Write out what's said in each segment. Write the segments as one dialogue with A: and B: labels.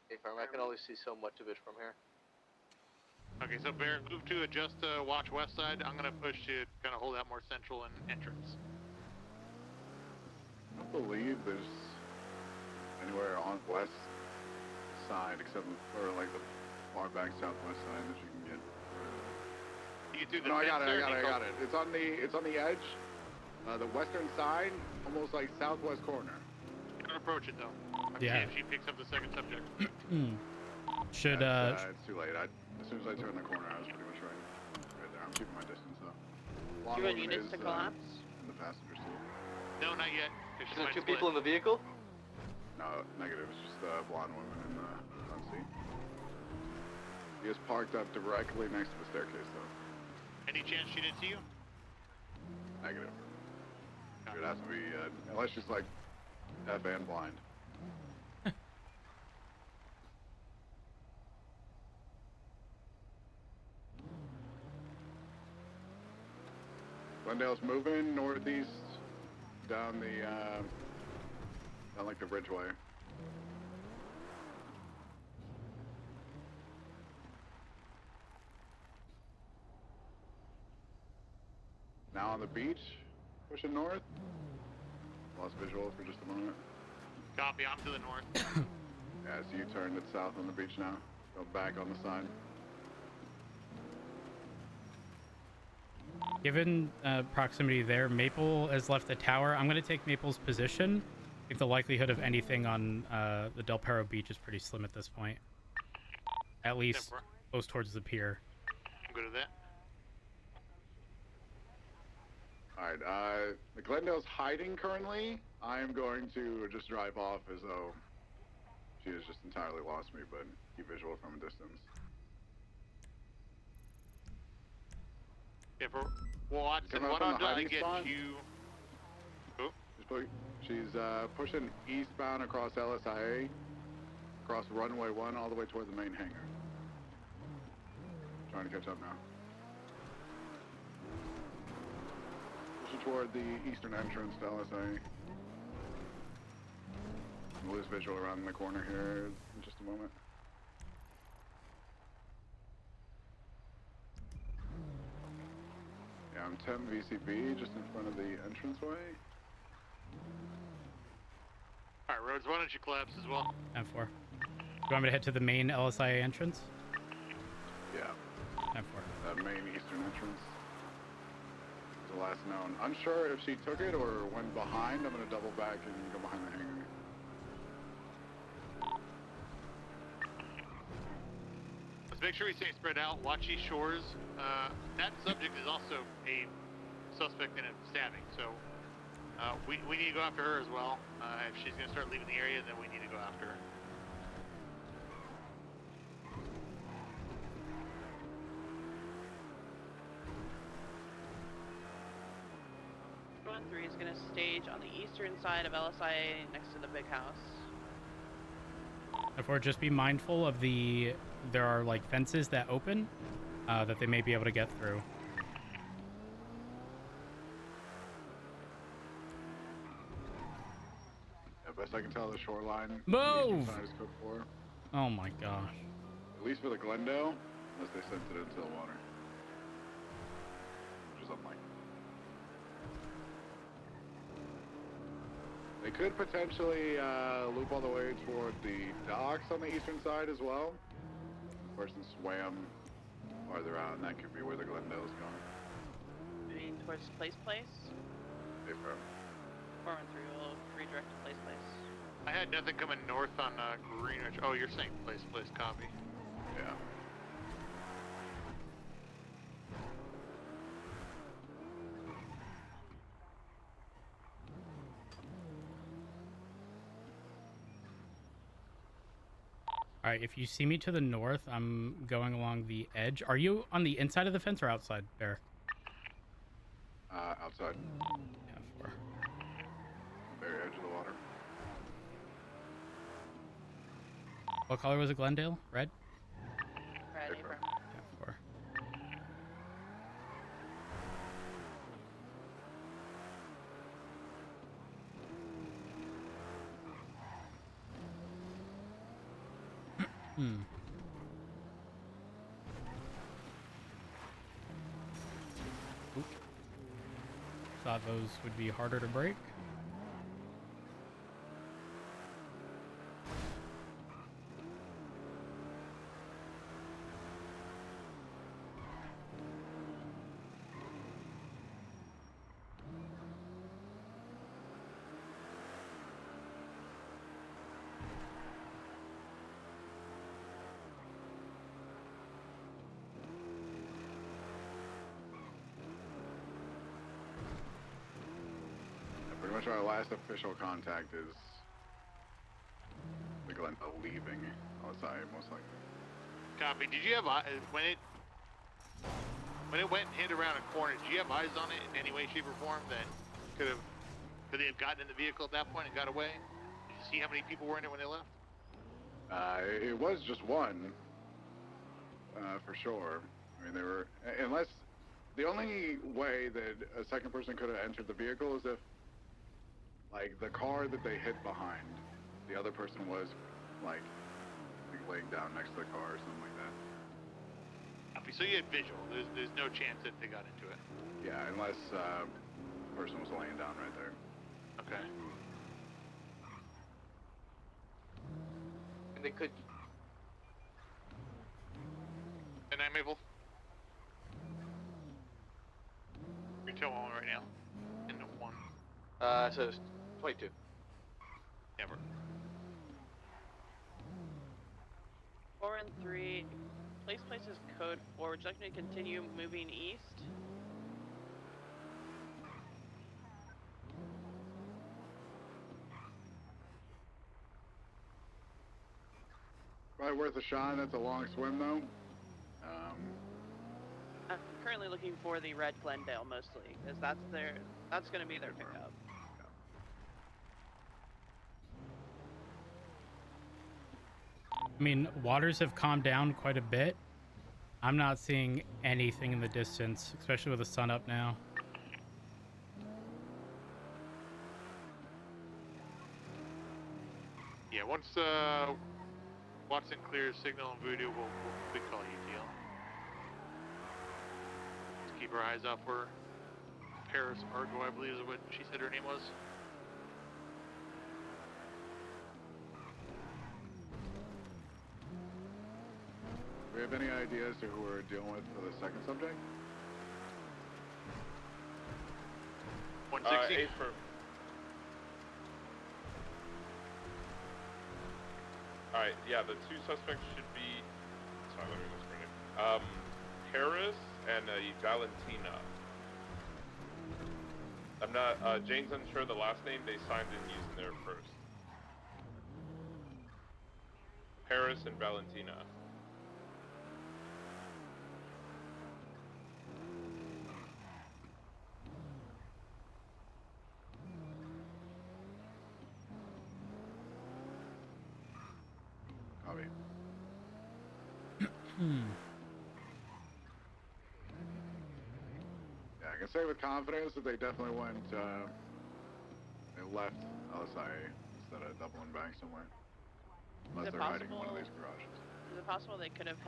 A: Hey, Farm, I can only see so much of it from here.
B: Okay, so Bear, move to adjust watch west side. I'm gonna push to kind of hold out more central and entrance.
C: I don't believe there's anywhere on west side except for like the far back southwest side that you can get.
B: You get through the
C: No, I got
B: fence
C: it.
B: there,
C: I got it. It's on the edge, the western side, almost like southwest corner.
B: Don't approach it though.
D: Yeah.
B: See if she picks up the second subject.
D: Should
C: It's too late. As soon as I turned the corner, I was pretty much right there. I'm keeping my distance though.
E: Do you want units to collapse?
C: In the passenger seat.
B: No, not yet.
A: Is there two people in the vehicle?
C: No, negative. It's just a blonde woman in the front seat. He is parked up directly next to the staircase though.
B: Any chance she didn't see you?
C: Negative. It has to be, unless she's like deaf and blind. Glendale's moving northeast down the, down like the Ridgeway. Now on the beach, pushing north. Lost visual for just a moment.
B: Copy, I'm to the north.
C: Yeah, so you turned it south on the beach now. Go back on the side.
D: Given proximity there, Maple has left the tower. I'm going to take Maple's position. I think the likelihood of anything on the Del Perro beach is pretty slim at this point. At least close towards the pier.
B: I'm good at that.
C: Alright, the Glendale's hiding currently. I am going to just drive off as though she has just entirely lost me, but keep visual from a distance.
B: Yeah, well, Watson, why don't I get you... Oh.
C: She's pushing eastbound across LSIA, across runway 1 all the way toward the main hangar. Trying to catch up now. Pushing toward the eastern entrance to LSIA. We'll lose visual around the corner here in just a moment. Yeah, I'm 10 VCB just in front of the entranceway.
B: Alright, Rhodes, why don't you collapse as well?
D: M4. Do you want me to head to the main LSIA entrance?
C: Yeah.
D: M4.
C: That main eastern entrance. The last known. Unsure if she took it or went behind. I'm going to double back and go behind the hangar.
B: Let's make sure we stay spread out. Watch these shores. That subject is also a suspect in a stabbing, so we need to go after her as well. If she's going to start leaving the area, then we need to go after her.
E: Three is going to stage on the eastern side of LSIA next to the big house.
D: Therefore, just be mindful of there are like fences that open that they may be able to get through.
C: Yeah, best I can tell, the shoreline.
D: Move!
C: The side is code 4.
D: Oh my gosh.
C: At least for the Glendale, unless they sent it into the water. Which is unlikely. They could potentially loop all the way toward the docks on the eastern side as well. The person swam farther out, and that could be where the Glendale's going.
E: Moving towards Place.
C: Stay firm.
E: 413 will redirect to Place.
B: I had nothing coming north on Greenwich. Oh, you're saying place, copy.
C: Yeah.
D: All right, if you see me to the north, I'm going along the edge. Are you on the inside of the fence or outside, Bear?
C: Outside.
D: Yeah, 4.
C: Very edge of the water.
D: What color was it, Glendale? Red?
E: Red,
C: Stay firm.
E: Abram.
D: Yeah, 4. Hmm. Oop. Thought those would be harder to break.
C: Pretty much our last official contact is the Glendale leaving outside, most likely.
B: Copy. Did you have when it went and hit around a corner? Did you have eyes on it in any way, shape, or form that could they have gotten in the vehicle at that point and got away? Did you see how many people were in it when they left?
C: It was just one, for sure. I mean, there were, unless the only way that a second person could have entered the vehicle is if, like, the car that they hid behind, the other person was, like laying down next to the car or something like that.
B: Copy. So you had visual. There's no chance that they got into it.
C: Yeah, unless the person was laying down right there.
B: Okay.
A: And they could.
B: And I'm able. Retail one right now. And the one.
A: So it's 22.
B: Never.
E: 4 and 3. Place places code 4. Would you like me to continue moving east?
C: Probably worth a shot. That's a long swim, though.
E: I'm currently looking for the red Glendale mostly, because that's going to be their pickup.
D: I mean, waters have calmed down quite a bit. I'm not seeing anything in the distance, especially with the sun up now.
B: Yeah, once Watson clears signal and Voodoo, we'll call you, deal. Let's keep our eyes out for Paris Argo, I believe is what she said her name was.
C: Do we have any ideas to who we're dealing with for the second subject?
B: 160.
F: Affirm. Alright, yeah, the two suspects should be... Sorry, let me whisper it. Paris and Valentina. I'm not... Jane's unsure of the last name. They signed in using their first. Paris and Valentina.
C: Copy. Yeah, I can say with confidence that they definitely went, they left LSI instead of doubling back somewhere. Unless
E: Is it
C: they're hiding in one of
E: possible-
C: these garages.
E: Is it possible they could have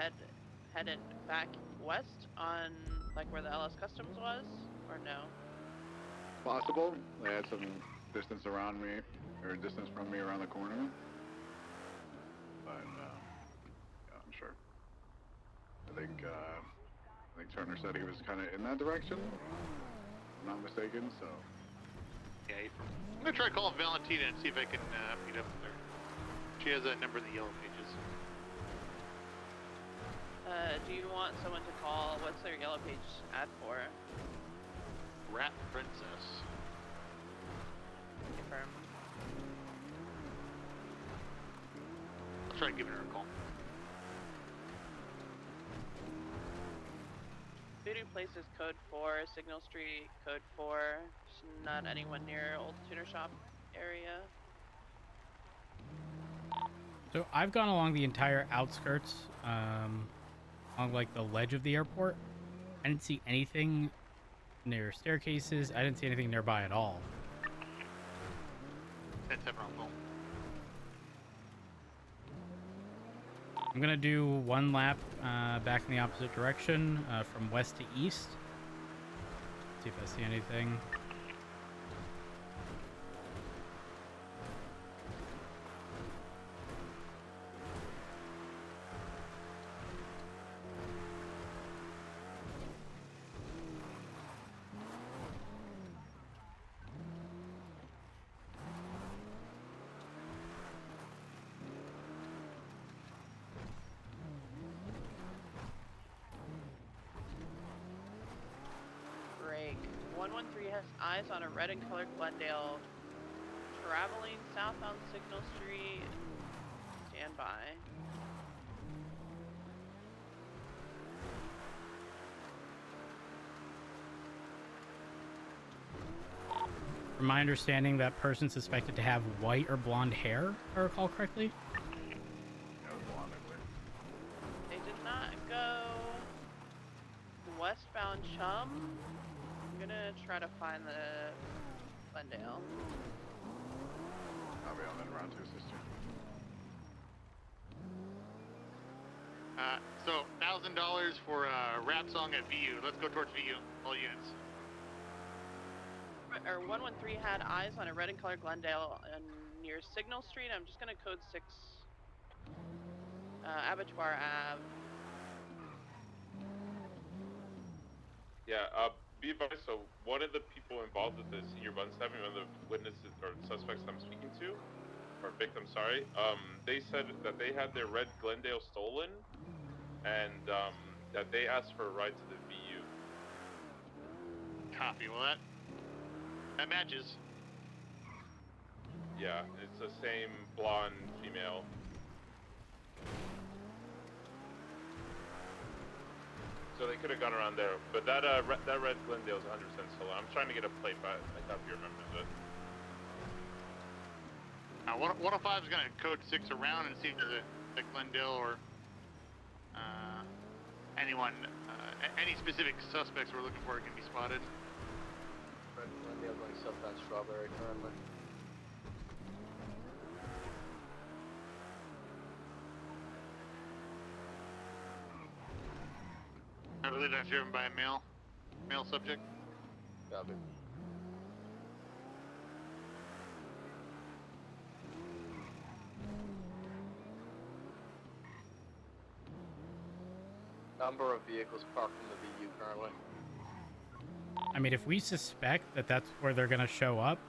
E: headed back west on like where the LS Customs was, or no?
C: Possible. They had some distance around me, or distance from me around the corner. But, yeah, I'm sure. I think Turner said he was kind of in that direction, if I'm not mistaken, so.
B: Yeah, I'm gonna try calling Valentina and see if I can meet up with her. She has a number in the yellow pages.
E: Do you want someone to call? What's their yellow page ad for?
B: Rat Princess.
E: Confirm.
B: I'll try giving her a call.
E: Voodoo places code 4, Signal Street, code 4. Just not anyone near Old Tuner Shop area.
D: So I've gone along the entire outskirts, along like the ledge of the airport. I didn't see anything near staircases. I didn't see anything nearby at all.
B: 10-7 on phone.
D: I'm gonna do one lap back in the opposite direction from west to east. See if I see anything.
E: Break. 113 has eyes on a red and colored Glendale traveling south on Signal Street. Stand by.
D: From my understanding, that person suspected to have white or blonde hair, if I recall correctly.
C: That was blonde, I believe.
E: They did not go westbound Chum. I'm gonna try to find the Glendale.
C: I'll be on that round 2, sister.
B: So $1,000 for a rap song at VU. Let's go towards VU. All units.
E: Or 113 had eyes on a red and colored Glendale near Signal Street. I'm just gonna code 6 Abattoir Ave.
F: Yeah, be advised, so one of the people involved with the senior bun stabbing, one of the witnesses or suspects I'm speaking to, or victims, sorry, they said that they had their red Glendale stolen, and that they asked for a ride to the VU.
B: Copy. Well, that matches.
F: Yeah, it's the same blonde female. So they could have gone around there, but that that red Glendale's 100% stolen. I'm trying to get a plate, but I doubt he remembers it.
B: 105 is gonna code 6 around and see if there's a Glendale or anyone, any specific suspects we're looking for can be spotted.
A: Red Glendale going southbound Strawberry currently.
B: I believe that's driven by a male subject.
A: Copy. Number of vehicles parked in the VU currently.
D: I mean, if we suspect that that's where they're gonna show up,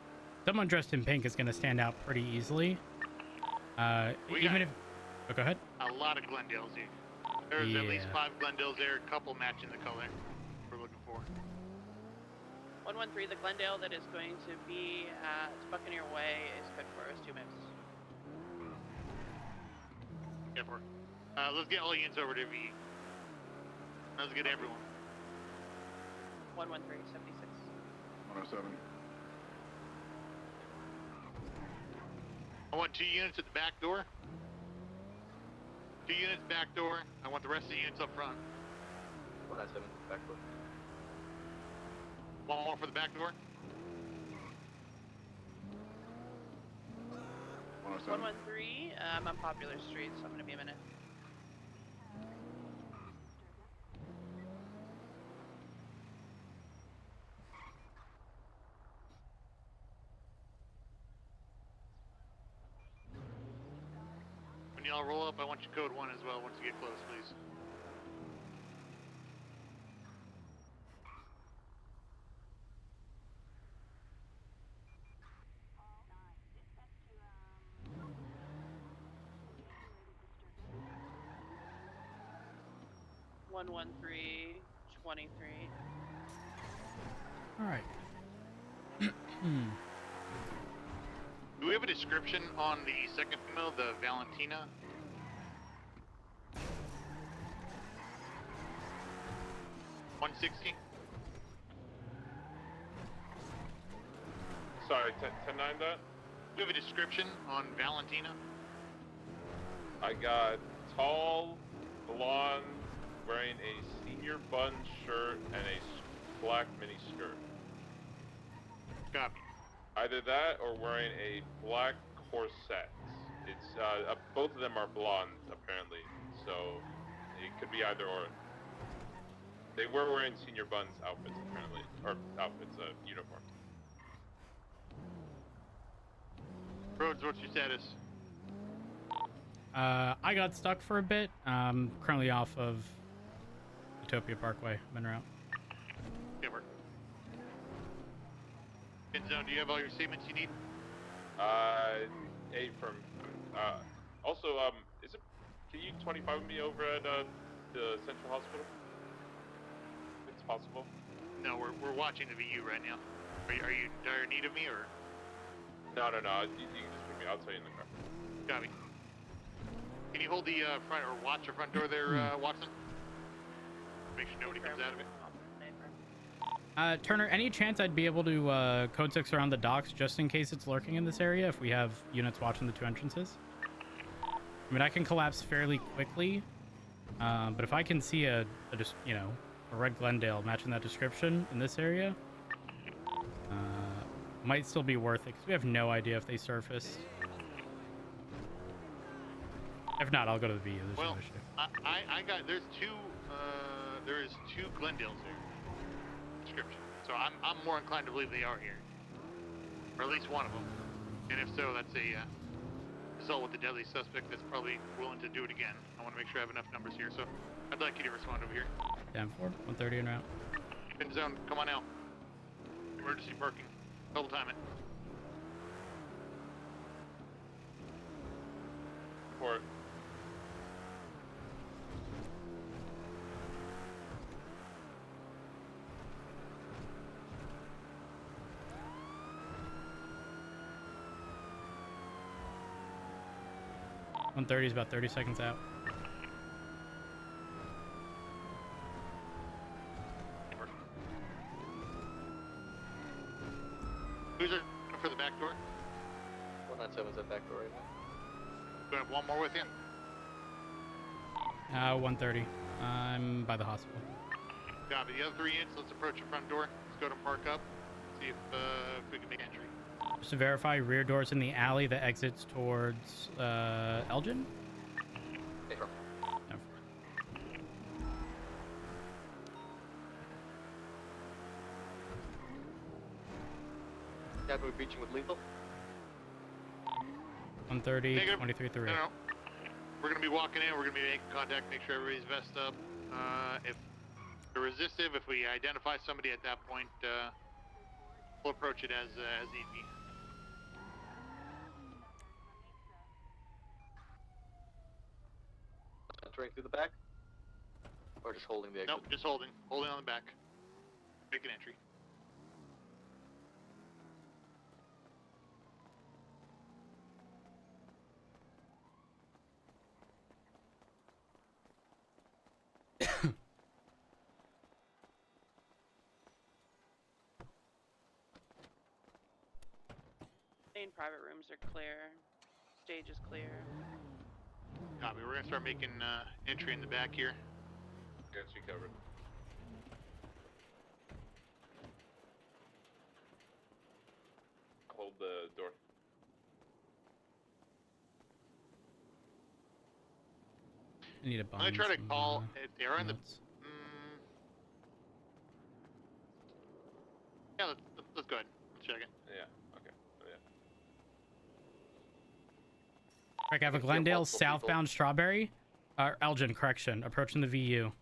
D: someone dressed in pink is gonna stand out pretty easily. Even if... Oh, go ahead.
B: A lot of Glendales here. There's at least 5 Glendales there, a couple matching the color we're looking for.
E: 113, the Glendale that is going to be at Buccaneer Way is code for us 2 minutes.
B: Yeah, for. Let's get all units over to V. Let's get everyone.
E: 113, 76.
C: 107.
B: I want 2 units at the back door. 2 units back door. I want the rest of the units up front.
A: 107, backwood.
B: 1 more for the back door.
C: 107.
E: 113, I'm on Popular Street, so I'm gonna be a minute.
B: When y'all roll up, I want you code 1 as well once you get close, please.
E: One 23.
D: All right.
B: Do we have a description on the second female, the Valentina? $160?
F: Sorry, 10-9 that?
B: Do we have a description on Valentina?
F: I got tall, blonde, wearing a senior bun shirt and a black mini skirt.
B: Copy.
F: Either that or wearing a black corset It's both of them are blonde apparently, so it could be either or. They were wearing Senior Bun's outfits apparently, or outfits, uniforms.
B: Rhodes, what's your status?
D: I got stuck for a bit. Currently off of Utopia Parkway. I'm en route.
B: Okay, work. Zone, do you have all your statements you need?
F: A from. Also, is it? Can you 25 me over at the Central Hospital? If it's possible.
B: No, we're watching the VU right now. Are you in dire need of me or?
F: No. You can just pick me. I'll tell you in the car.
B: Got me. Can you hold the front or watch the front door there, Watson? Make sure nobody comes out of it.
D: Turner, any chance I'd be able to code 6 around the docks just in case it's lurking in this area if we have units watching the 2 entrances? I mean, I can collapse fairly quickly, but if I can see a red Glendale matching that description in this area, might still be worth it because we have no idea if they surfaced. If not, I'll go to the VU. There's
B: Well,
D: no issue.
B: I got there is two Glendales there. Description. So I'm more inclined to believe they are here, or at least one of them. And if so, that's a result with the deadly suspect that's probably willing to do it again. I want to make sure I have enough numbers here, so I'd like you to respond over here.
D: Down 4, 130 en route.
B: Pin zone, come on out. Emergency parking. Double time it.
F: Report.
D: .130 is about 30 seconds out.
B: Who's it for the back door?
A: 197's at back door right now.
B: Do I have one more with you?
D: 130. I'm by the hospital.
B: Copy. The other 3 units, let's approach the front door. Let's go to park up. See if we can make entry.
D: Just to verify, rear doors in the alley that exits towards Elgin?
A: Hey, bro.
D: No.
A: Dad, we're breaching with lethal.
D: 130,
B: Negative.
D: 23 3.
B: No. We're going to be walking in. We're going to be making contact, make sure everybody's vested up. If they're resistive, if we identify somebody at that point, we'll approach it as need be.
A: Entering through the back? Or just holding the exit?
B: Nope, just holding. Holding on the back. Make an entry.
E: Main private rooms are clear. Stage is clear.
B: Copy. We're going to start making entry in the back here.
F: Got you covered. Hold the door.
D: I need a
B: I'm going to try to call. If they are in the.
D: notes.
B: Yeah, let's go ahead. Let's check it.
F: Yeah. Okay. Yeah.
D: Correct, I have a
A: There's
D: Glendale
A: multiple
D: southbound Strawberry. Elgin, correction. Approaching the VU.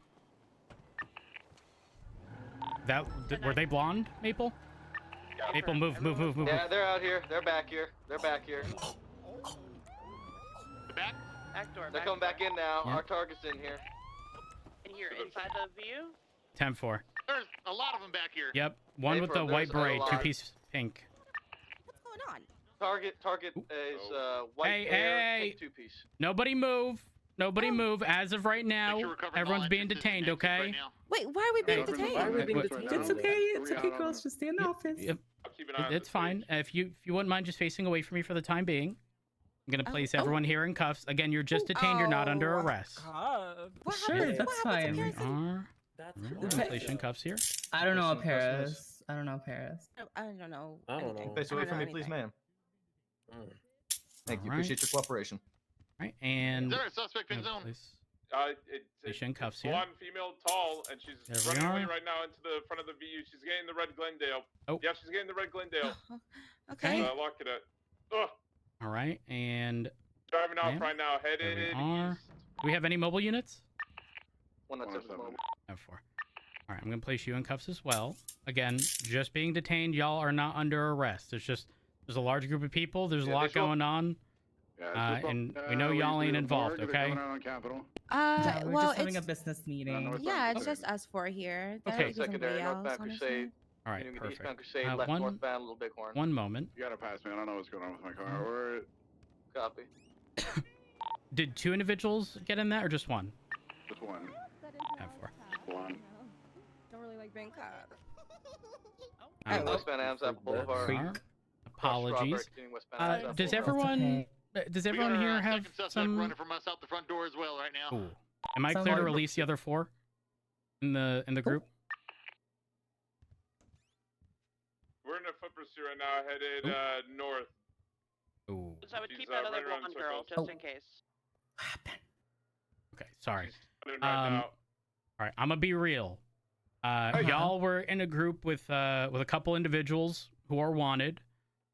D: Were they blonde, Maple?
F: Yeah.
D: Maple, move.
A: Yeah, they're out here. They're back here. They're back here.
B: The back?
E: Back door.
A: They're coming back in now.
D: Yeah.
A: Our target's in here.
E: And here, inside the view.
D: 10-4.
B: There's a lot of them back here.
D: Yep, one
A: Hey,
D: with
A: bro,
D: the white
A: there's a
D: beret,
A: lot.
D: 2-piece pink.
G: What's going on?
A: Target is white
D: Hey,
A: hair,
D: hey.
A: pink two-piece.
D: Nobody move. Nobody move. As of right
B: Make
D: now,
B: sure we're covering all
D: everyone's being
B: entrances and
D: detained,
B: exits
D: okay?
B: right now.
G: Wait, why are we being
D: Hey,
G: detained?
H: Why are we being
D: Wait,
H: detained?
C: wait,
H: It's
C: wait,
H: okay.
C: wait.
H: It's okay, girls. Just stay in the office.
D: Yep,
F: I'll keep an eye on
D: it's
F: the
D: fine.
F: stage.
D: If you wouldn't mind just facing away from me for the time being, I'm gonna
G: Oh,
D: place
G: oh.
D: everyone here in cuffs. Again, you're just detained. You're not under
G: Oh.
D: arrest.
G: What
H: Sure,
G: happens?
H: that's
G: What happens
H: fine.
G: if
D: We
G: Harrison?
D: are.
I: That's
D: We're gonna place you in cuffs here.
H: I don't know
I: Person,
H: Paris. I don't know Paris.
G: I don't know.
I: I don't
G: anything.
I: know.
J: Face
G: I
J: away
G: don't
J: from
G: know
J: me, please,
G: anything.
J: ma'am.
I: Thank you.
D: Alright.
I: Appreciate your cooperation.
D: Right, and
B: Is there a suspect in zone?
D: It's in cuffs here.
F: Blonde, female, tall, and she's
D: There we
F: running away
D: are.
F: right now into the front of the VU. She's getting the red Glendale.
D: Oh.
F: Yeah, she's getting the red Glendale.
G: Okay.
F: Lock it at. Ugh.
D: All right, and
F: Driving off
D: Ma'am?
F: right now,
D: there
F: headed
D: we are.
F: east.
D: Do we have any mobile units?
A: 197 mobile.
D: I have 4. All right, I'm gonna place you in cuffs as well. Again, just being detained. Y'all are not under arrest. It's just there's a large group of people. There's a lot going on.
C: Yeah, it's just,
D: And we know y'all ain't involved,
C: morgue,
D: okay?
C: they're coming out on Capitol.
H: Yeah, we're
G: Well,
H: just having a
G: it's
H: business meeting.
G: yeah, it's just us 4 here. There
D: Okay.
G: isn't anybody
A: Secondary,
G: else,
A: northbound
G: honestly.
A: Crusade.
D: All right,
A: Eastbound
D: perfect.
A: Crusade, left northbound, Little Bighorn.
D: One moment.
C: You gotta pass me. I don't know what's going on with my car. We're
A: Copy.
D: Did 2 individuals get in that, or just 1?
C: just one.
D: I have 4.
C: One.
G: Don't really like being caught.
A: Westbound Adams Apple Boulevard.
H: Freak.
D: Apologies.
A: Westbound
D: Does
A: Boulevard.
D: everyone does
B: We
D: everyone
B: got
D: here
B: our
D: have
B: second suspect
D: some?
B: running from us out the front door as well right now.
D: Ooh. Am I
H: Sounds
D: clear to
H: like-
D: release the other 4 in the group?
F: We're in a foot pursuit right now, headed north.
D: Ooh.
E: So I would
F: She's,
E: keep that other
F: running around
E: blonde
F: in
E: girl
F: circles.
E: just in case.
D: Okay, sorry.
F: She's running right now.
D: All right, I'm gonna be real. Y'all were in a group with a couple individuals who are wanted.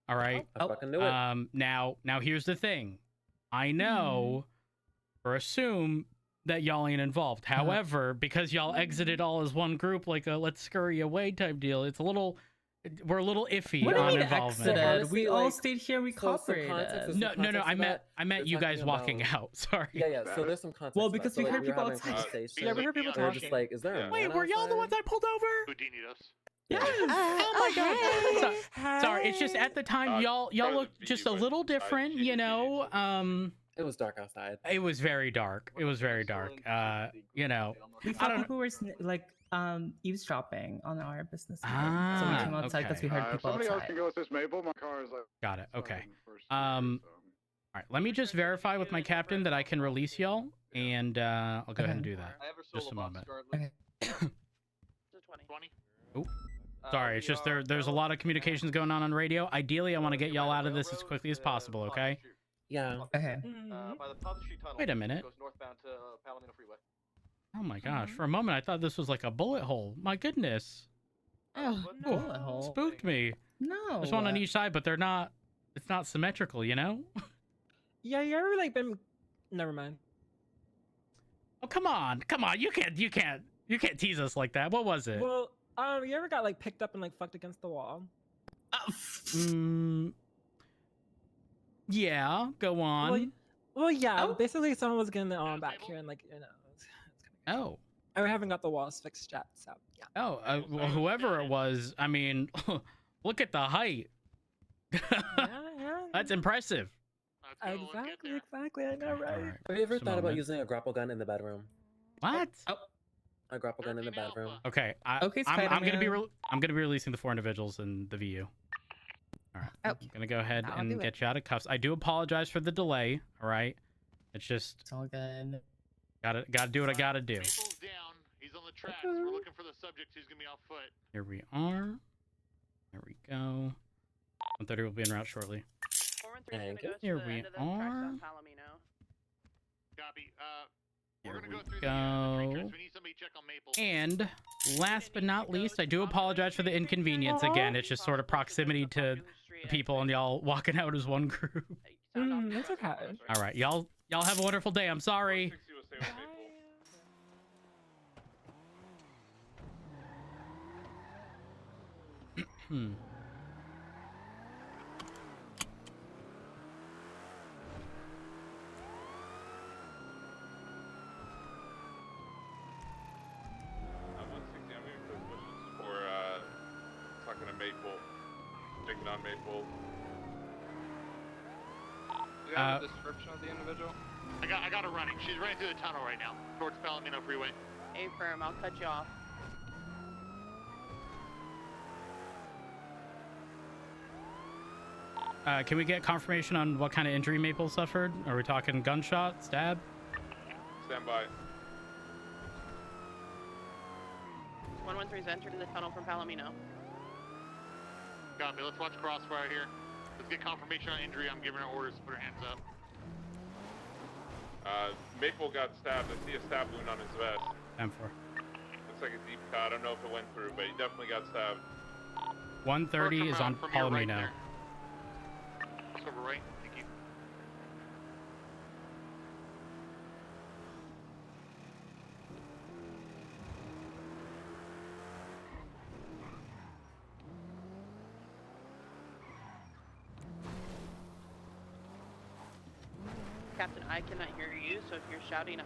D: All right.
J: I fucking knew it.
D: Now here's the thing. I know or assume that y'all ain't involved. However, because y'all exited all as one group, like a let's scurry away type deal, we're a little iffy
H: What do you
D: on
H: mean
D: involvement.
H: exited?
J: Honestly,
H: We all
J: like,
H: stayed here. We
J: so some
H: cooperated.
J: context is-
D: No,
J: some context
D: I
J: to
D: meant
J: that.
D: you
J: We're
D: guys
J: talking
D: walking
J: about-
D: out. Sorry.
J: Yeah. So there's some context.
H: Well,
J: to that.
H: because
J: So,
H: we
J: like,
H: heard
J: we were
H: people
J: having a
H: outside.
J: conversation.
B: Yeah, we heard people
J: and we're
B: talking.
J: just like, is there a
F: Yeah.
J: man
D: Wait, were y'all the
J: outside?
D: ones I pulled over?
B: Houdini'd us.
H: Yes.
D: Oh my god. Sorry, it's just at the time y'all
F: part of
D: looked
F: the
D: just a
F: video,
D: little
F: but I
D: different,
F: cheated
D: you know.
J: It was dark outside.
D: It was very dark. It was very dark. You know.
H: We
D: I
H: thought
D: don't
H: people were eavesdropping on our business meeting. so
D: Ah,
H: we came outside because
D: okay.
H: we heard
C: If
H: people
C: somebody else
H: outside.
C: can go assist Maple, my car is like.
D: got it. Okay.
C: fucking first gear,
D: All
C: so.
D: right. Let me just verify with my captain that I can release y'all, and I'll go ahead and do that.
A: I have a
D: Just
A: solo
D: a
A: box
D: moment.
A: currently.
H: Okay.
E: It's a 20.
B: 20.
D: Sorry, it's just there's a lot of communications going on radio. Ideally, I want to get y'all out of this as quickly as possible. Okay.
J: Yeah.
H: Okay.
A: By the Poplar Street Tunnel.
D: Wait a minute.
A: Goes northbound to Palomino Freeway.
D: Oh my gosh! For a moment, I thought this was like a bullet hole. My goodness.
H: Oh,
A: What?
H: no. Bullet hole.
D: Spooked me.
H: No.
D: There's one on each side, but they're not. It's not symmetrical, you know.
K: Yeah, you ever like been? Never mind.
D: Oh come on! You can't tease us like that. What was it?
K: Well, you ever got like picked up and like fucked against the wall?
D: Yeah. Go on.
K: Well, yeah.
H: Oh.
K: Basically, someone was getting back here and like it's kinda
D: Oh.
K: I haven't got the walls fixed yet, so yeah.
D: Oh. Well, whoever it was. I mean, look at the height.
K: Yeah.
D: That's impressive.
B: Let's go, let's get there.
K: Exactly. I know,
D: Okay,
K: right?
D: all right.
J: Have you ever
D: Just a
J: thought about
D: moment.
J: using a grapple gun in the bedroom?
D: What?
J: A grapple gun in the
B: Thirteen
J: bedroom.
B: Alpha.
D: Okay.
H: Okay,
D: I'm gonna be
H: Spider-Man.
D: I'm gonna be releasing the 4 individuals in the VU. All right.
G: Oh.
D: I'm gonna go ahead
G: I'll
D: and
G: do it.
D: get you out of cuffs. I do apologize for the delay. All right. It's just
H: It's all good.
D: gotta do what I gotta do.
B: Maple's down. He's on the tracks. We're looking for the subject who's gonna be on foot.
D: Here we are. There we go. 130 will be en route shortly.
E: 413 is
J: Thank
E: gonna go
D: you.
E: to the
D: Here
E: end of the
D: we
E: tracks
D: are.
E: on Palomino.
B: Copy.
D: Here
B: We're gonna
D: we
B: go through the train
D: go.
B: tracks. We need somebody to check on Maple.
D: And last but not least, I do apologize for the inconvenience. Again, it's just sort of proximity to the people and y'all walking out as one group.
K: That's okay.
D: All right, y'all have a wonderful day. I'm sorry.
F: 460 will stay with Maple. I'm 160. I'm gonna put pushes for talking to Maple, checking on Maple.
A: Do you have a description of the individual?
B: I got her running. She's running through the tunnel right now towards Palomino Freeway.
E: A firm, I'll cut you off.
D: Can we get confirmation on what kind of injury Maple suffered? Are we talking gunshot, stab?
F: Stand by.
E: 113's entered the tunnel from Palomino.
B: Copy. Let's watch Crossfire here. Let's get confirmation on injury. I'm giving her orders to put her hands up.
F: Maple got stabbed. I see a stab wound on his vest.
D: 10-4.
F: Looks like a deep cut. I don't know if it went through, but he definitely got stabbed.
D: 130 is on
B: from your right
D: Palomino.
B: there. Just over right. Thank you.
E: Captain, I cannot hear you, so if you're shouting,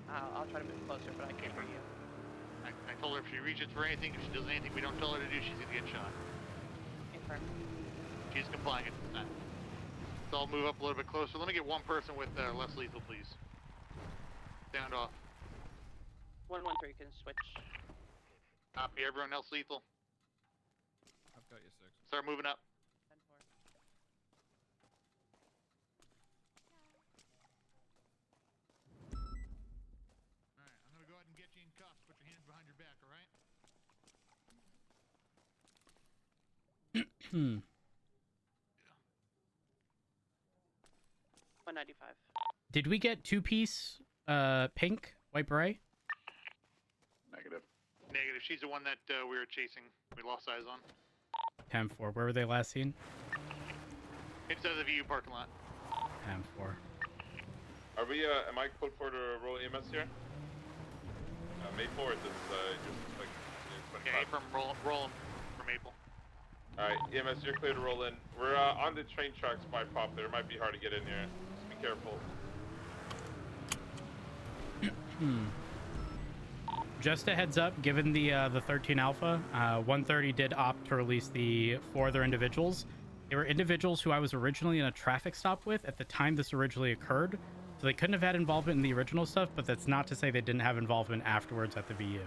E: I'll try to move closer, but I can't hear you.
B: I told her if she reaches for anything, if she does anything we don't tell her to do, she's gonna get shot.
E: Confirm.
B: She's complying at this time. So I'll move up a little bit closer. Let me get one person with less lethal, please. Sound off.
E: 113 can switch.
B: Copy. Everyone else lethal.
I: I've got you 6.
B: Start moving up.
E: 10-4.
B: Alright, I'm gonna go ahead and get you in cuffs. Put your hands behind your back, alright?
E: 195.
D: Did we get two-piece pink white beret?
C: Negative.
B: Negative. She's the one that we were chasing. We lost eyes on.
D: 10-4. Where were they last seen?
B: Inside the VU parking lot.
D: 10-4.
F: Are we, am I code for to roll EMS here? May 4th is, just like,
B: Okay,
F: 25.
B: from roll from Maple.
F: Alright, EMS, you're clear to roll in. We're, on the train tracks by pop there. It might be hard to get in here. Just be careful.
D: Just a heads up, given the 13 Alpha, 130 did opt to release the 4 other individuals. They were individuals who I was originally in a traffic stop with at the time this originally occurred, so they couldn't have had involvement in the original stuff, but that's not to say they didn't have involvement afterwards at the VU.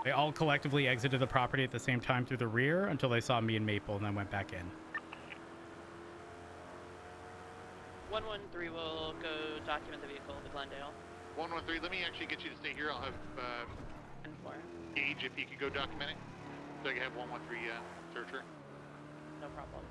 D: They all collectively exited the property at the same time through the rear until they saw me and Maple and then went back in.
E: 113 will go document the vehicle to Glendale.
B: 113, let me actually get you to stay here. I'll have
E: 10-4.
B: Gage if he could go document it. So I can have 113 search her.
E: No problem.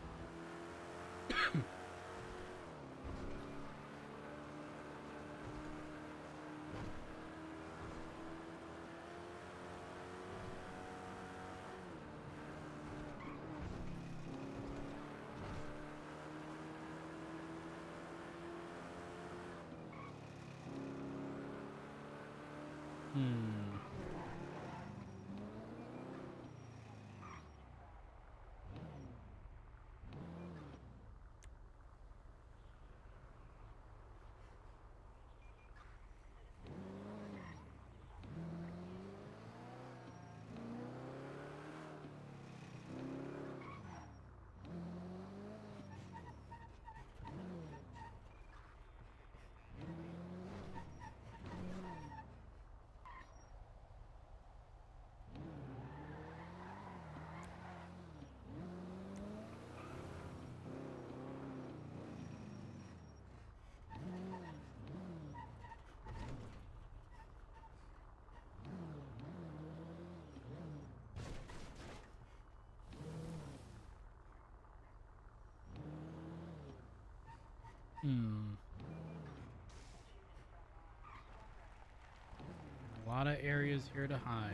D: A lot of areas here to hide.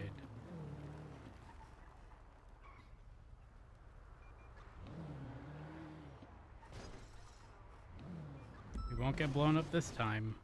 D: We won't get blown up this time.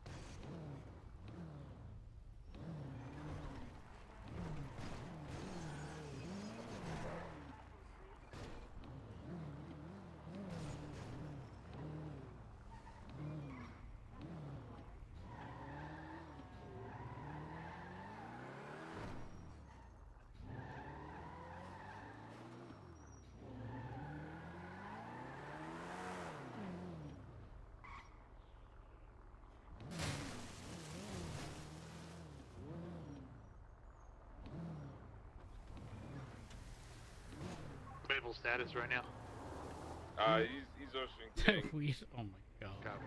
B: Mabel status right now.
F: He's Ocean King.
D: Oh my god.
B: Copy.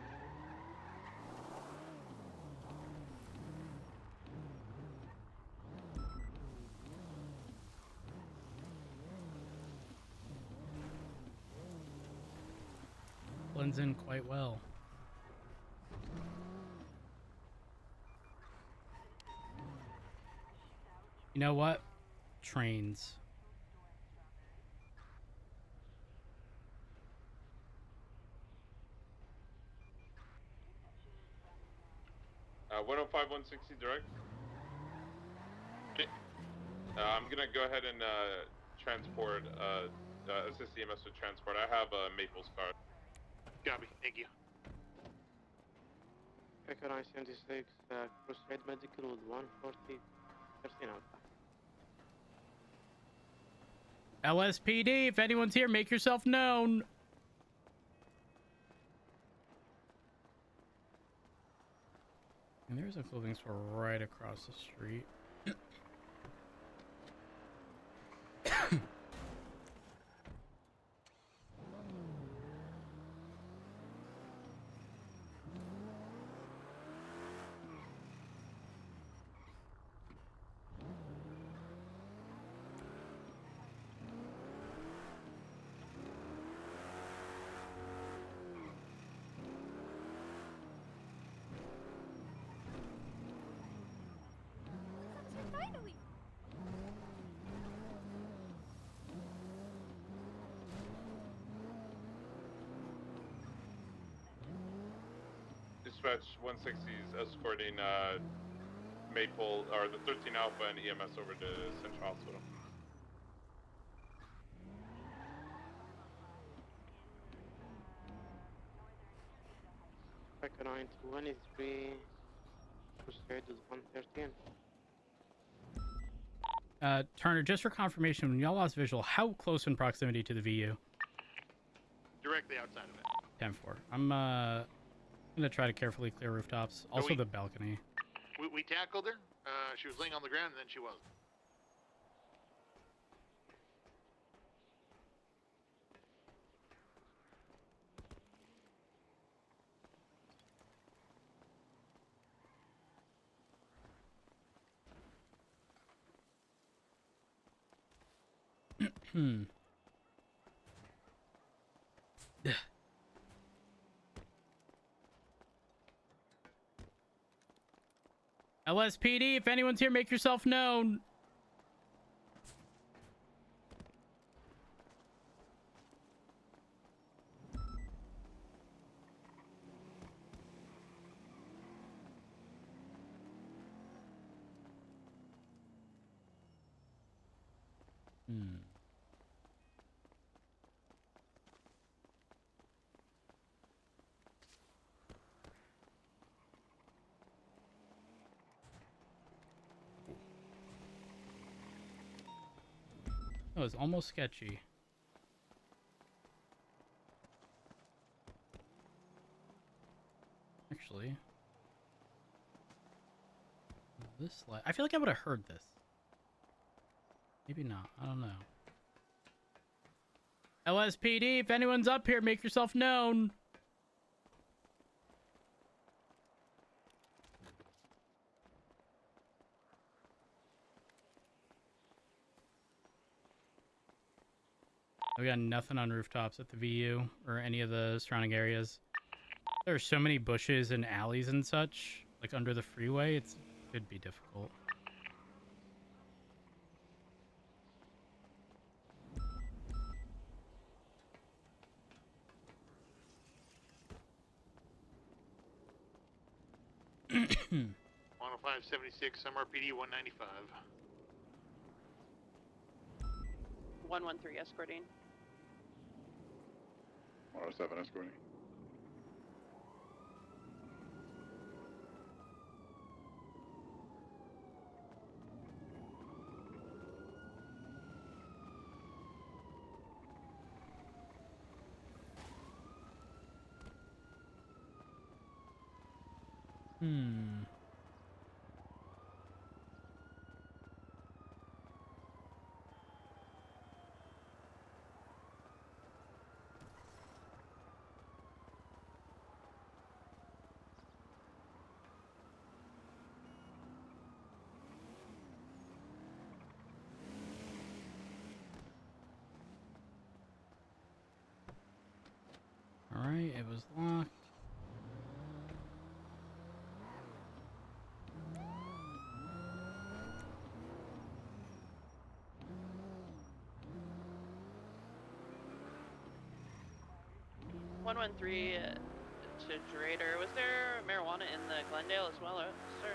D: blends in quite well. You know what? Trains.
F: 105, 160 direct. Okay. I'm gonna go ahead and transport, assist EMS with transport. I have Maple's card.
B: Copy. Thank you.
A: Echo 976, cross trade medical with 140, 13 out.
D: LSPD, if anyone's here, make yourself known. And there's a clothing store right across the street.
G: Finally.
F: Dispatch 160s escorting Maple or the 13 Alpha and EMS over to Central Hospital.
A: Echo 923, cross trade with 113.
D: Turner, just for confirmation, when y'all lost visual, how close in proximity to the VU?
B: Directly outside of it.
D: 10-4. I'm gonna try to carefully clear rooftops. Also the balcony.
B: We tackled her. She was laying on the ground, and then she wasn't.
D: LSPD, if anyone's here, make yourself known. That was almost sketchy. Actually, this light. I feel like I would have heard this. Maybe not. I don't know. LSPD, if anyone's up here, make yourself known. We got nothing on rooftops at the VU or any of the surrounding areas. There are so many bushes and alleys and such, like under the freeway, it could be difficult.
B: Hmm. 10576, MRPD 195.
E: 113 escorting.
C: 107 escorting.
D: Alright, it was is locked.
E: One one three to Drader. Was there marijuana in the Glendale as well, sir?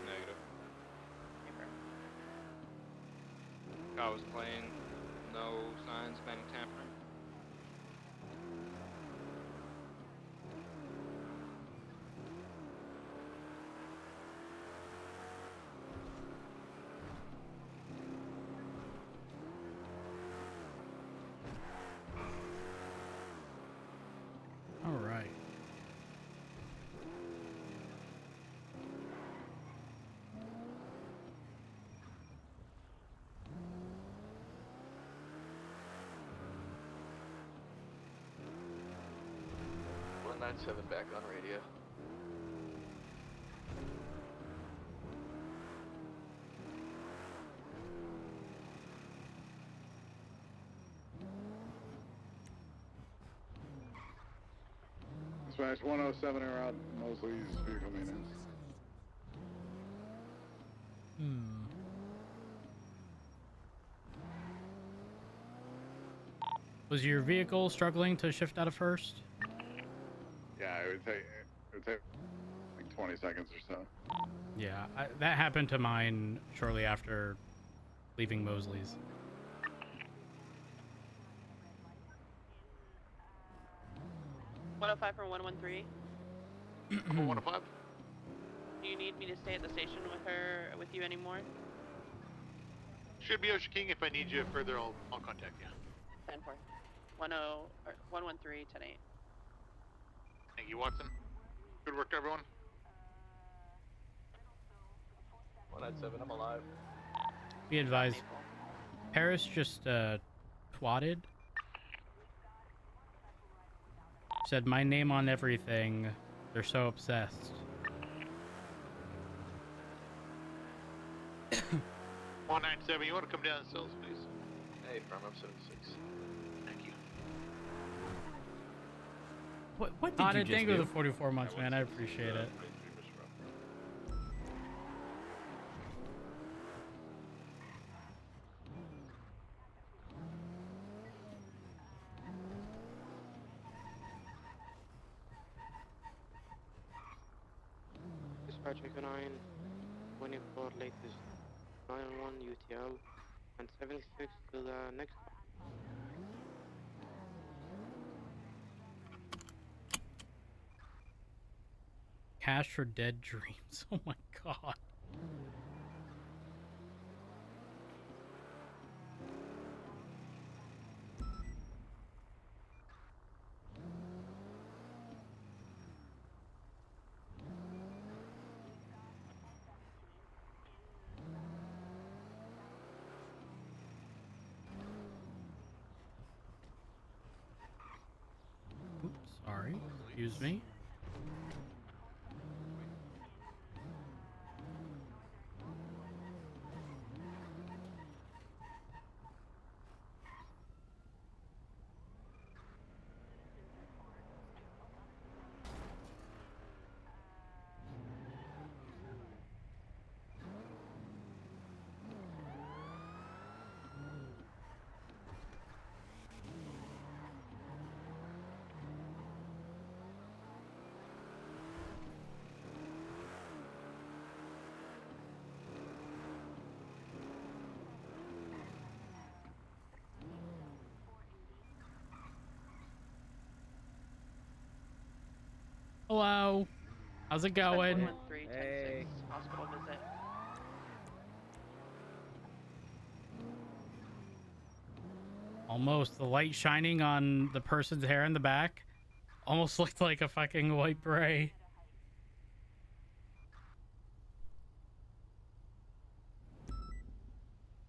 I: Negative.
E: Paper.
I: I was clean. No signs of any tampering.
D: All right.
L: Seven back on radio.
C: Dispatch 107 are out Mosley's vehicle maintenance.
D: Was your vehicle struggling to shift out of first?
C: Yeah, it would take like 20 seconds or so.
D: Yeah, that happened to mine shortly after leaving Mosley's.
E: One oh five for 113.
B: 105.
E: Do you need me to stay at the station with you anymore?
B: Should be Ocean King. If I need you further, I'll contact you.
E: 10-4. 113, 10-8.
B: Thank you, Watson. Good work, everyone.
L: 197, I'm alive.
D: Be advised, Paris just twatted. Said my name on everything. They're so obsessed.
B: 197, you want to come down and cells, please?
L: Hey, firm up 76.
B: Thank you.
D: What did you think of the 44 months, man? I appreciate it.
A: Dispatch Echo 9, 24 latest 91 UTL, and 76 to the next.
D: Cash for dead dreams. Oh my god. Oops, sorry. Excuse me. Hello. How's it going?
E: 113, 10-6, hospital visit.
D: Almost. The light shining on the person's hair in the back almost looked like a fucking white beret.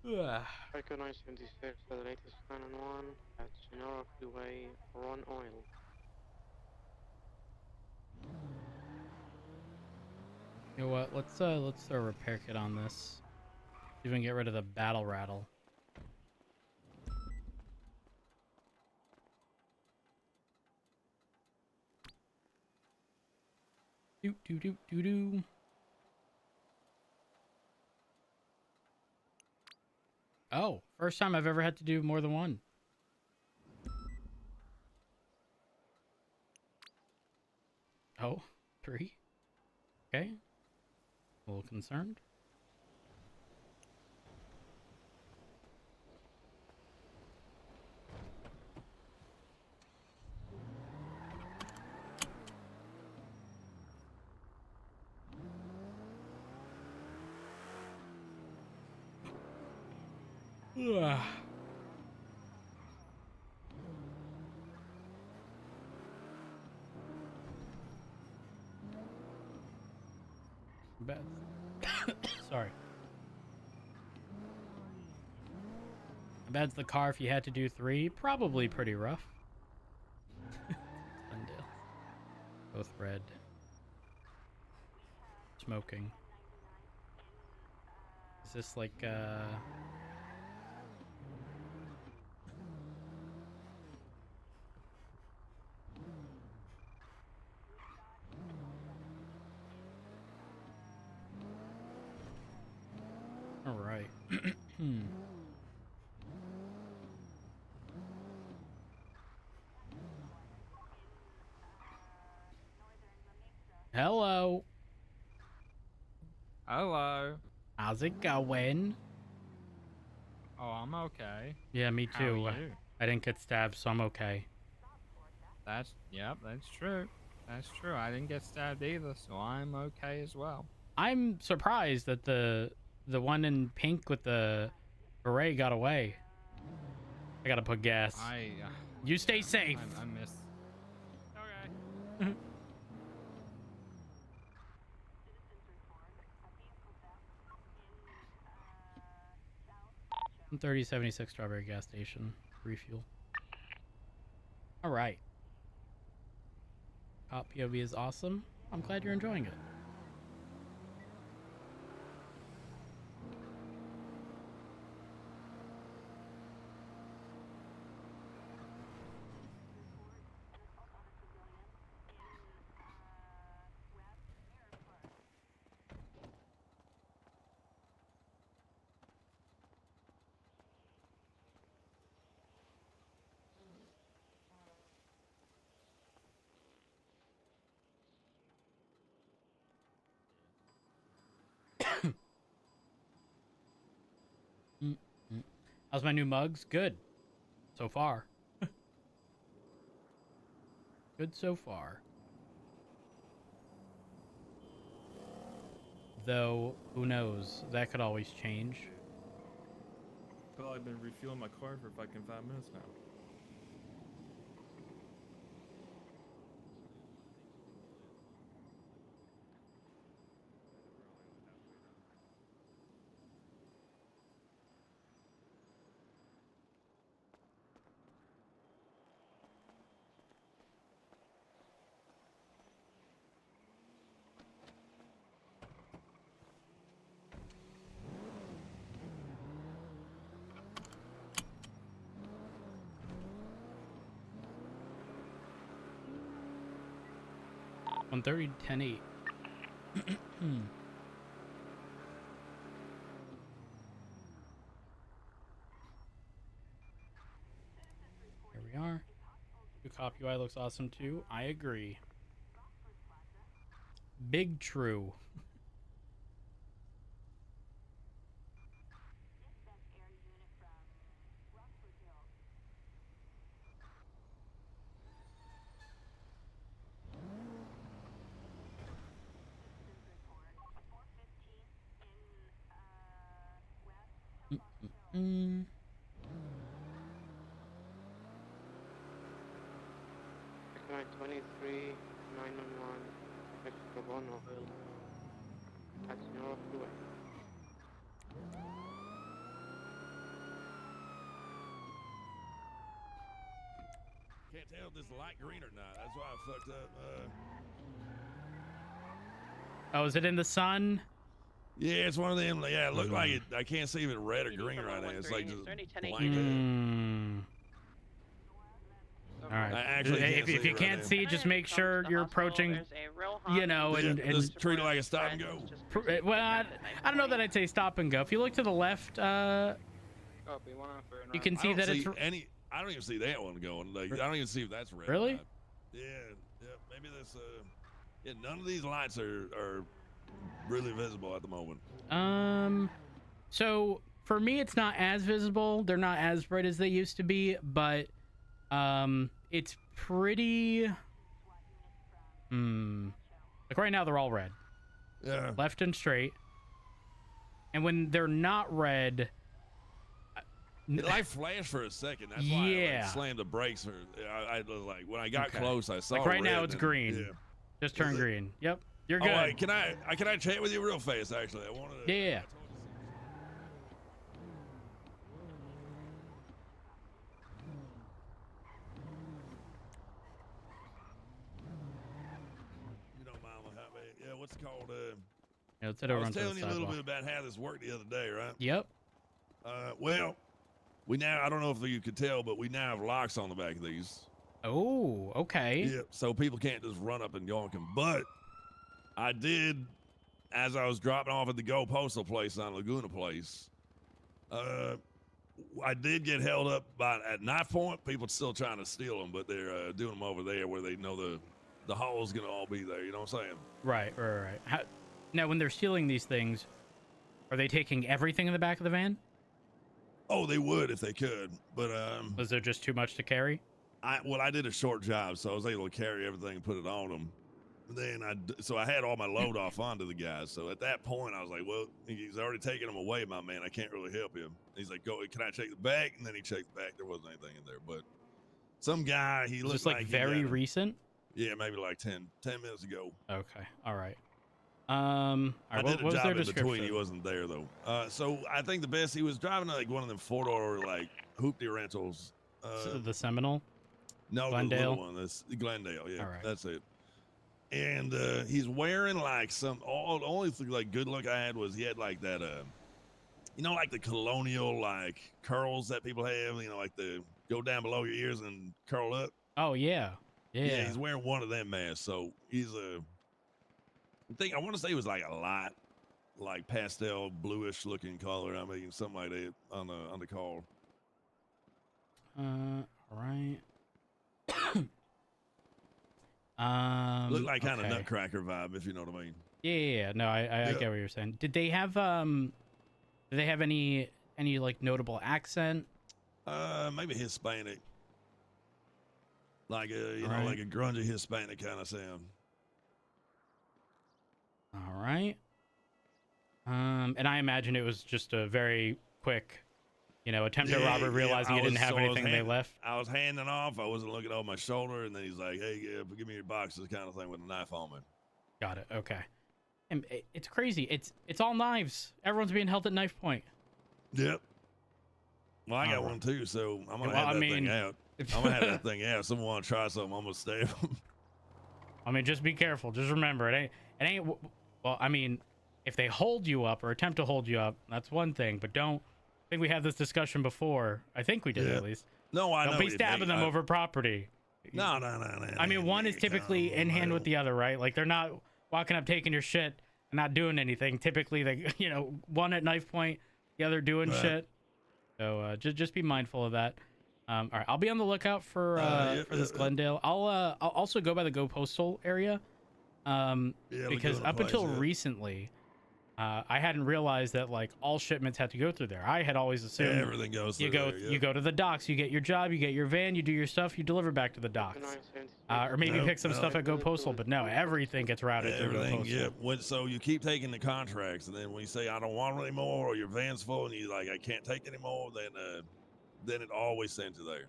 D: Ugh.
A: Echo 976 to the latest 911 at Sonora Freeway, run oil.
D: You know what? Let's throw a repair kit on this. Even get rid of the battle rattle. Do do do do do. Oh, first time I've ever had to do more than one. Oh, 3. Okay. A little concerned. Ugh. Bad. Sorry. How bad's the car if you had to do 3? Probably pretty rough. Glendale. Both red. Smoking. Is this like, all right. Hello.
M: Hello.
D: How's it going?
M: Oh, I'm okay.
D: Yeah, me
M: How
D: too.
M: are you?
D: I didn't get stabbed, so I'm okay.
M: Yep, that's true. That's true. I didn't get stabbed either, so I'm okay as well.
D: I'm surprised that the one in pink with the beret got away. I gotta put gas. You stay safe.
M: I miss. Okay.
D: 3076 Strawberry gas station. Refuel. All right. Cop POV is awesome. I'm glad you're enjoying it. How's my new mugs? Good. So far. Good so far. Though, who knows? That could always change.
N: Well, I've been refueling my car for fucking 5 minutes now.
D: On 30, 10, 8. Here we are. The cop UI looks awesome too. I agree. Big true. Mm.
A: Line 23, 911, extra 1 oil. That's no freeway.
O: Can't tell if this is light green or not. That's why I fucked up.
D: Oh, is it in the sun?
O: Yeah, it's one of them. Yeah, it looked like it. I can't see if it's red or green right now. It's like just blank.
D: All right.
O: I actually
D: If
O: can't
D: you can't see, just make sure you're approaching, you know, and
O: just treat it like a stop and go.
D: Well, I don't know that I'd say stop and go. If you look to the left,
I: Copy, 103
D: you can
O: I
D: see
O: don't
D: that it's
O: see any. I don't even see that one going. Like, I don't even see if that's red. or
D: really.
O: not. Yeah, yeah. Maybe this. Yeah, none of these lights are really visible at the moment.
D: So for me, it's not as visible. They're not as bright as they used to be, but it's pretty. Like right now, they're all red.
O: Yeah.
D: Left and straight. And when they're not red,
O: It like flashed for a second. That's why I like, slammed the brakes. I was like, when I got close, I saw.
D: Like right now,
O: red
D: it's
O: and,
D: green.
O: Yeah.
D: Just turned green. Yep, you're good.
O: Oh, wait, can I chat with you real fast? Actually, I wanted to.
D: Yeah.
O: You know, Mama, yeah, what's it called?
D: Yeah, let's head over
O: I was
D: onto the
O: telling you a little
D: sidewalk.
O: bit about how this worked the other day, right?
D: Yep.
O: Well, we now, I don't know if you could tell, but we now have locks on the back of these.
D: Oh, okay.
O: Yeah, so people can't just run up and yoink them. But I did, as I was dropping off at the Go Postal place on Laguna Place, I did get held up at knife point. People still trying to steal them, but they're doing them over there where they know the haul's going to all be there. You know what I'm saying?
D: Right. Now, when they're stealing these things, are they taking everything in the back of the van?
O: Oh, they would if they could, but
D: was there just too much to carry?
O: I did a short job, so I was able to carry everything and put it on them. And then I had all my load off onto the guys. So at that point, I was like, well, he's already taken them away, my man. I can't really help him. He's like, go, can I check the bag? And then he checked the bag. There wasn't anything in there, but some guy, he looked
D: like very recent.
O: Yeah, maybe like 10 minutes ago.
D: Okay, all right. All right,
O: I did
D: what
O: a
D: was
O: job
D: their
O: in
D: description?
O: between. He wasn't there though. So I think the best, he was driving like one of them 4-door like hoopty rentals.
D: The Seminole.
O: No,
D: Glendale?
O: the little one. That's Glendale. Yeah,
D: All right.
O: That's it. And he's wearing like the only thing, like good look I had was he had like that you know, like the colonial like curls that people have, you know, like the go down below your ears and curl up.
D: Oh yeah.
O: He's wearing one of them masks. So he's I want to say it was like a light, like pastel bluish looking color. I mean, something like that on the call.
D: All right.
O: Looked like kind of
D: okay.
O: Nutcracker vibe, if you know what I mean.
D: Yeah. No, I get what you're saying. Did they have any like notable accent?
O: Maybe Hispanic. Like a you know,
D: Right.
O: like a grungy Hispanic kind of sound.
D: All right. And I imagine it was just a very quick, attempted robbery, realizing you didn't have anything, they left.
O: I was handing off. I wasn't looking over my shoulder, and then he's like, "Hey, give me your boxes," kind of thing, with a knife on me.
D: Got it. Okay. And it's crazy. It's all knives. Everyone's being held at knife point.
O: Yep. Well, I got one too, so I'm gonna have that thing out. I'm gonna have that thing out. If someone want to try something, I'm gonna stab them.
D: I mean, just be careful. Just remember, it ain't. Well, I mean, if they hold you up or attempt to hold you up, that's one thing. But don't. I think we had this discussion before. I think we did at least.
O: No, I know.
D: Don't be stabbing them over property.
O: No.
D: I mean, one is typically in hand with the other, right? Like they're not walking up, taking your shit, and not doing anything. Typically, they, one at knife point, the other doing shit. So just be mindful of that. All right, I'll be on the lookout for this Glendale. I'll also go by the Go Postal area, because up until recently, I hadn't realized that like all shipments had to go through there. I had always assumed
O: everything goes through
D: you go to the docks, you get your job, you get your van, you do your stuff, you deliver back to the docks, or maybe pick some stuff at Go Postal. But no, everything gets routed through Go Postal.
O: Yeah. So you keep taking the contracts, and then when you say I don't want it anymore, or your van's full, and you like I can't take anymore, then it always sends you there.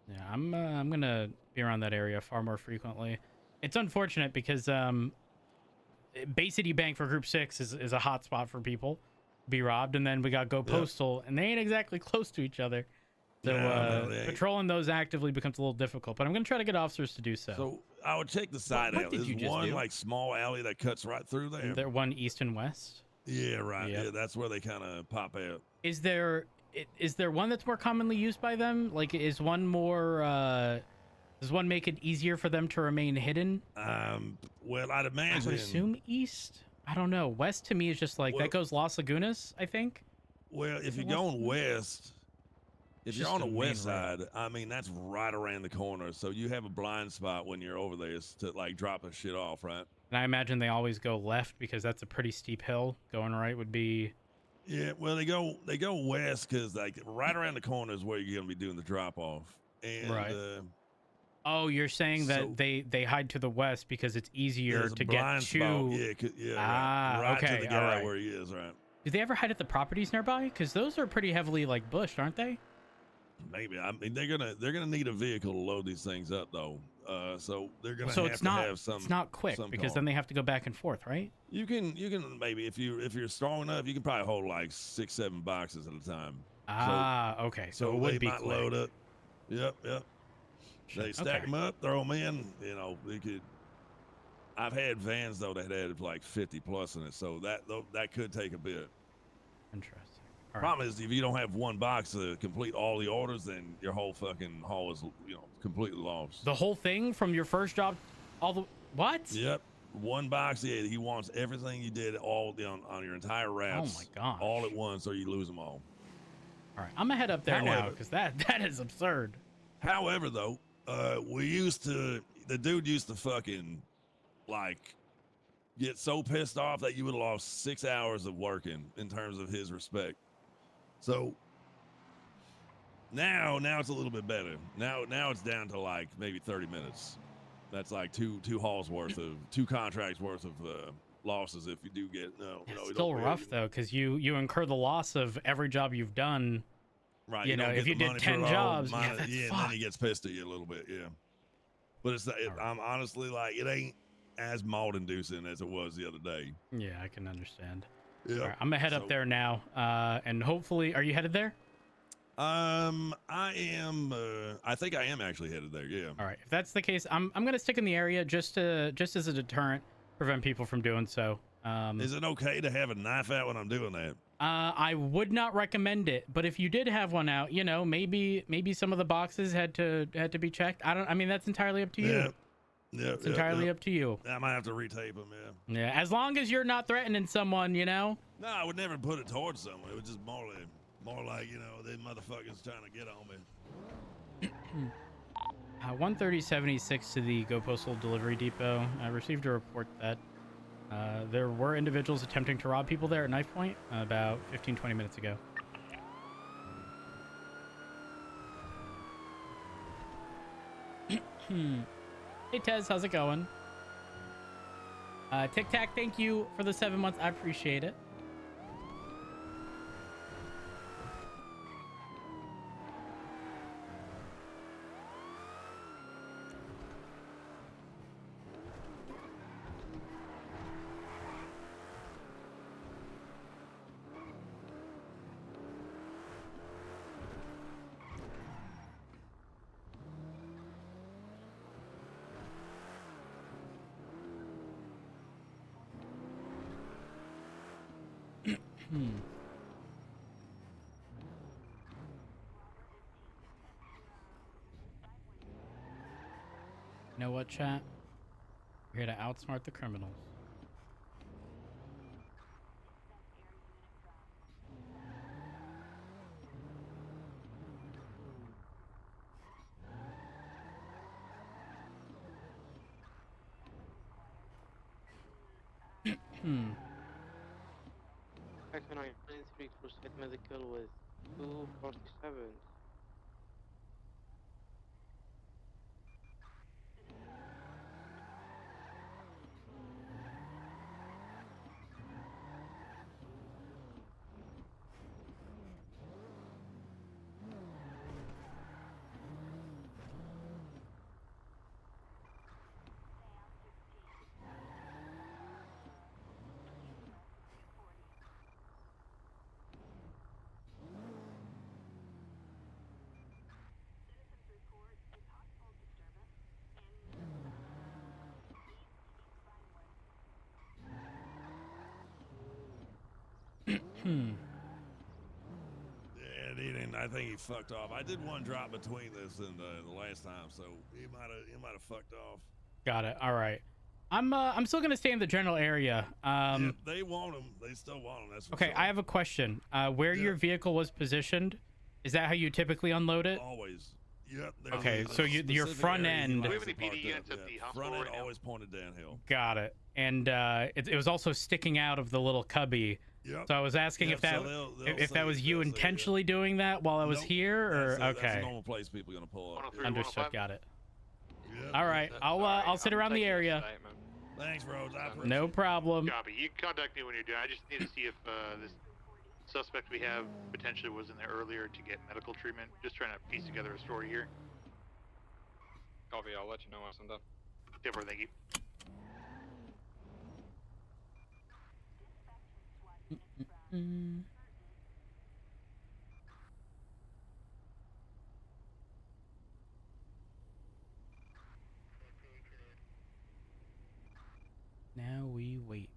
D: Yeah, I'm gonna be around that area far more frequently. It's unfortunate because Bay City Bank for Group 6 is a hot spot for people to be robbed, and then we got Go Postal, and they ain't exactly close to each other. So patrolling those actively becomes a little difficult. But I'm gonna try to get officers to do so.
O: So I would check the side
D: What
O: out.
D: did you
O: There's
D: just
O: one
D: do?
O: like small alley that cuts right through there.
D: They're one east and west.
O: Yeah, right.
D: Yep.
O: Yeah, that's where they kind of pop out.
D: Is there one that's more commonly used by them? Like, is one more Does one make it easier for them to remain hidden?
O: Well, I'd imagine.
D: I would assume east. I don't know. West to me is just like that goes Las Lagunas, I think.
O: Well, if you're going west, if you're
D: just
O: on the
D: a main
O: west
D: road.
O: side, I mean that's right around the corner. So you have a blind spot when you're over there to like drop a shit off, right?
D: And I imagine they always go left because that's a pretty steep hill. Going right would be.
O: Yeah, well they go west because like right around the corner is where you're gonna be doing the drop off. And
D: Right. Oh, you're saying that they hide to the west because it's easier
O: there's a
D: to
O: blind
D: get
O: spot.
D: to.
O: Yeah,
D: Ah,
O: right
D: okay,
O: to the
D: all
O: guy
D: right.
O: where he is, right?
D: Do they ever hide at the properties nearby? Because those are pretty heavily like bushed, aren't they?
O: Maybe. I mean they're gonna need a vehicle to load these things up though. So they're gonna
D: So
O: have
D: it's
O: to
D: not
O: have some.
D: it's not quick
O: some
D: because
O: car.
D: then they have to go back and forth, right?
O: You can maybe if you're strong enough, you can probably hold like 6-7 boxes at a time.
D: Ah, okay. So it
O: they
D: would be
O: might
D: quick.
O: load up. Yep. They stack
D: okay.
O: them up, throw them in. You know, they could. I've had vans though that had like 50 plus in it, so that could take a bit.
D: Interesting.
O: Problem is, if you don't have one box to complete all the orders, then your whole fucking haul is completely lost.
D: The whole thing from your first job, all the what?
O: Yep. One box, yeah. He wants everything you did all on your entire routes.
D: Oh my gosh.
O: All at once, or you lose them all.
D: All right, I'm gonna head up there now because that is absurd.
O: However, though, the dude used to fucking like get so pissed off that you would have lost 6 hours of working in terms of his respect. So now it's a little bit better. Now it's down to like maybe 30 minutes. That's like two hauls worth of 2 contracts worth of losses if you do get
D: It's still rough though because you incur the loss of every job you've done.
O: Right.
D: You know, if you did 10 jobs,
O: and
D: that's
O: then he gets pissed at you a little bit, yeah. But I'm honestly like, it ain't as mold inducing as it was the other day.
D: Yeah, I can understand.
O: Yeah.
D: All right, I'm gonna head up there now, and hopefully, are you headed there?
O: I am. I think I am actually headed there. Yeah.
D: All right. If that's the case, I'm gonna stick in the area just as a deterrent, prevent people from doing so.
O: Is it okay to have a knife out when I'm doing that?
D: I would not recommend it, but if you did have one out, maybe some of the boxes had to be checked. I mean, that's entirely up to you.
O: Yeah.
D: It's entirely up to you.
O: I might have to retape them. Yeah.
D: Yeah. As long as you're not threatening someone,
O: No, I would never put it towards someone. It was just more like they motherfuckers trying to get on me.
D: 13076 to the Go Postal Delivery Depot. I received a report that there were individuals attempting to rob people there at knife point about 15-20 minutes ago. Hey Tez, how's it going? Tic Tac, thank you for the 7 months. I appreciate it. You know what, chat? We're here to outsmart the criminals.
A: Second, I 93 Crusade Medical with 247.
O: didn't. I think he fucked off. I did one drop between this and the last time, so he might have fucked off.
D: Got it. All right. I'm still gonna stay in the general area.
O: Yeah, they want him. They still want him. That's for
D: Okay,
O: sure.
D: I have a question. Where your vehicle was positioned, is that how you typically unload it?
O: Always. Yep.
D: Okay, so your front end.
B: Do we have any PD units at the hospital
O: Front end
B: right now?
O: always pointed downhill.
D: Got it. And it was also sticking out of the little cubby.
O: Yep.
D: So I was asking
O: Yep,
D: if that
O: so
D: if that was you
O: they'll see
D: intentionally doing that while I was
O: Nope.
D: here, or
O: That's a
D: okay.
O: normal place people are gonna pull up.
D: Understood. Got it.
O: Yep.
D: All right, I'll sit around the area.
O: Thanks, Rose. I appreciate
D: No
O: it.
D: problem.
B: Copy. You can contact me when you're done. I just need to see if this suspect we have potentially was in there earlier to get medical treatment. Just trying to piece together a story here.
I: Copy. I'll let you know once I'm done.
B: Different, thank you.
D: Now we wait.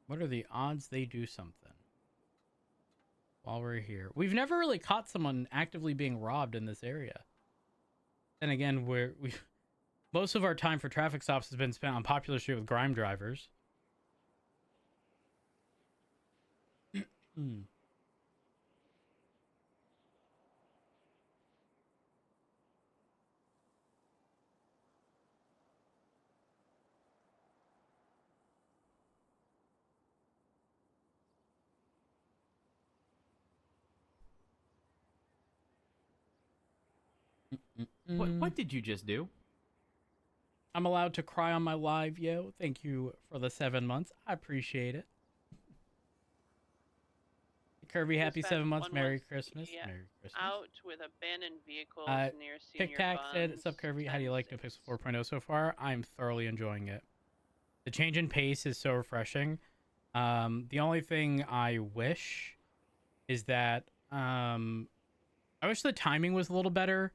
D: What are the odds they do something while we're here? We've never really caught someone actively being robbed in this area. And again, we most of our time for traffic stops has been spent on Popular Street with grime drivers.
P: What did you just do?
D: I'm allowed to cry on my live, yo. Thank you for the 7 months. I appreciate it. Kirby, happy 7 months. Merry Christmas.
E: Yeah,
D: Merry Christmas.
E: out with abandoned vehicles near senior
D: Tic Tac said,
E: funds.
D: "What's up, Kirby? How do you like NoPixel 4.0 so far?" I'm thoroughly enjoying it. The change in pace is so refreshing. The only thing I wish is that I wish the timing was a little better.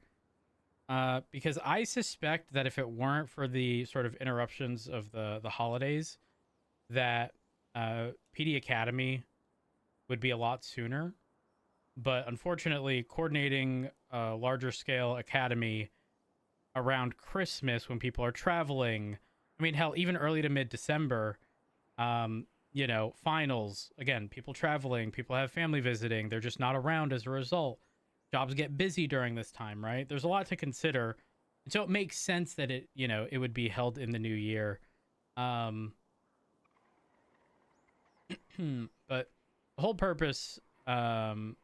D: Because I suspect that if it weren't for the sort of interruptions of the holidays, that PD Academy would be a lot sooner. But unfortunately, coordinating a larger scale academy around Christmas when people are traveling, I mean, hell, even early to mid-December, you know, finals, again, people traveling, people have family visiting, they're just not around as a result. Jobs get busy during this time, right? There's a lot to consider. And so it makes sense that it, you know, it would be held in the new year. But the whole purpose, not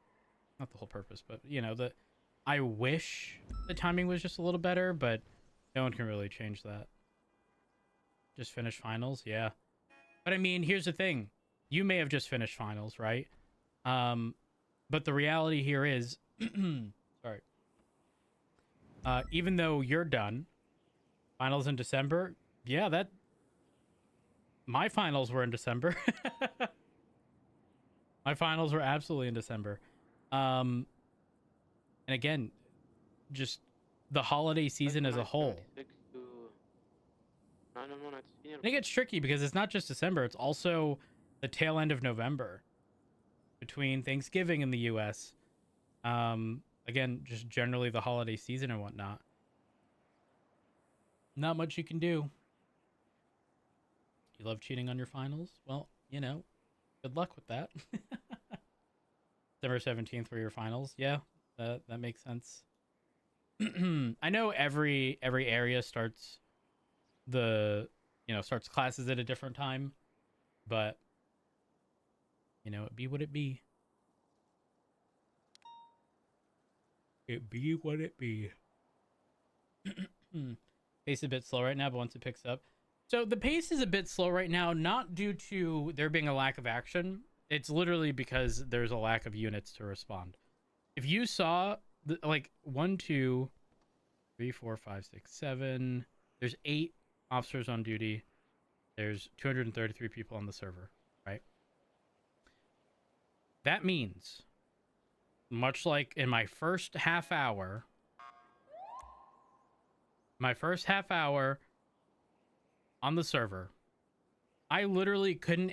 D: the whole purpose, but, you know, I wish the timing was just a little better, but no one can really change that. Just finished finals, yeah. But I mean, here's the thing. You may have just finished finals, right? But the reality here is, sorry. Even though you're done, finals in December, yeah, my finals were in December. My finals were absolutely in December. And again, just the holiday season as a whole. I think it's tricky because it's not just December, it's also the tail end of November between Thanksgiving in the US. Again, just generally the holiday season and whatnot. Not much you can do. You love cheating on your finals? Well, you know, good luck with that. December 17th were your finals. Yeah, that makes sense. I know every area starts starts classes at a different time, but you know, it be what it be. It be what it be. Pace a bit slow right now, but once it picks up. So the pace is a bit slow right now, not due to there being a lack of action. It's literally because there's a lack of units to respond. If you saw, like, 1, 2, 3, 4, 5, 6, 7, there's 8 officers on duty. There's 233 people on the server, right? That means much like in my first half hour, on the server, I literally couldn't